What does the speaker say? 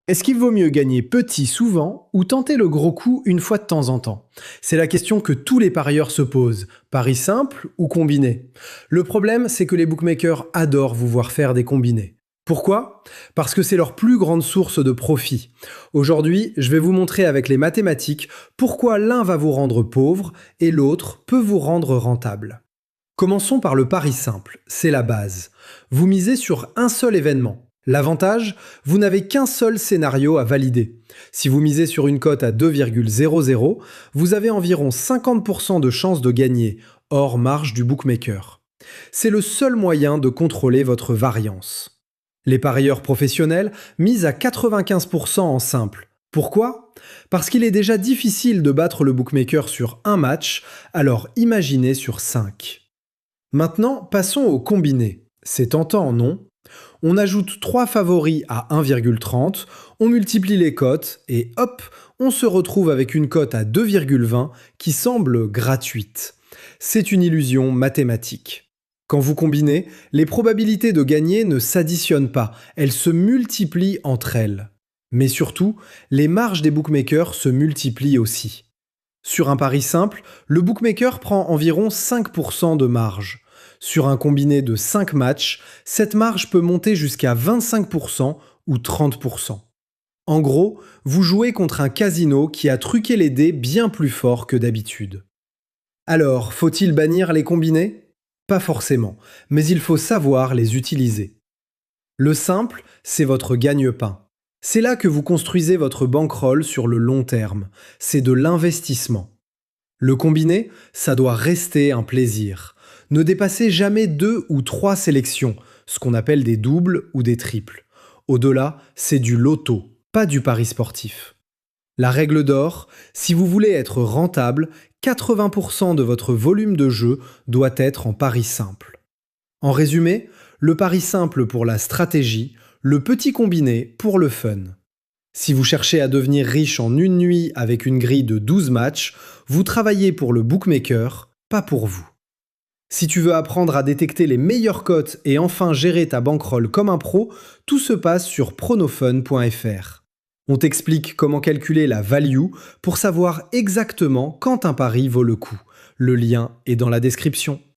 Est-ce qu'il vaut mieux gagner petit souvent ou tenter le gros coup une fois de temps en temps? C'est la question que tous les parieurs se posent. Pari simple ou combiné? Le problème, c'est que les bookmakers adorent vous voir faire des combinés. Pourquoi? Parce que c'est leur plus grande source de profit. Aujourd'hui, je vais vous montrer avec les mathématiques pourquoi l'un va vous rendre pauvre et l'autre peut vous rendre rentable. Commençons par le pari simple, c'est la base. Vous misez sur un seul événement. L'avantage, vous n'avez qu'un seul scénario à valider. Si vous misez sur une cote à 2,00, vous avez environ 50% de chances de gagner, hors marge du bookmaker. C'est le seul moyen de contrôler votre variance. Les parieurs professionnels misent à 95% en simple. Pourquoi? Parce qu'il est déjà difficile de battre le bookmaker sur un match, alors imaginez sur 5. Maintenant, passons au combiné. C'est tentant, non? On ajoute 3 favoris à 1,30, on multiplie les cotes et hop, on se retrouve avec une cote à 2,20 qui semble gratuite. C'est une illusion mathématique. Quand vous combinez, les probabilités de gagner ne s'additionnent pas, elles se multiplient entre elles. Mais surtout, les marges des bookmakers se multiplient aussi. Sur un pari simple, le bookmaker prend environ 5% de marge. Sur un combiné de 5 matchs, cette marge peut monter jusqu'à 25% ou 30%. En gros, vous jouez contre un casino qui a truqué les dés bien plus fort que d'habitude. Alors, faut-il bannir les combinés? Pas forcément, mais il faut savoir les utiliser. Le simple, c'est votre gagne-pain. C'est là que vous construisez votre bankroll sur le long terme. C'est de l'investissement. Le combiné, ça doit rester un plaisir. Ne dépassez jamais 2 ou 3 sélections, ce qu'on appelle des doubles ou des triples. Au-delà, c'est du loto, pas du pari sportif. La règle d'or, si vous voulez être rentable, 80% de votre volume de jeu doit être en pari simple. En résumé, le pari simple pour la stratégie, le petit combiné pour le fun. Si vous cherchez à devenir riche en une nuit avec une grille de 12 matchs, vous travaillez pour le bookmaker, pas pour vous. Si tu veux apprendre à détecter les meilleures cotes et enfin gérer ta bankroll comme un pro, tout se passe sur pronofun.fr. On t'explique comment calculer la value pour savoir exactement quand un pari vaut le coup. Le lien est dans la description.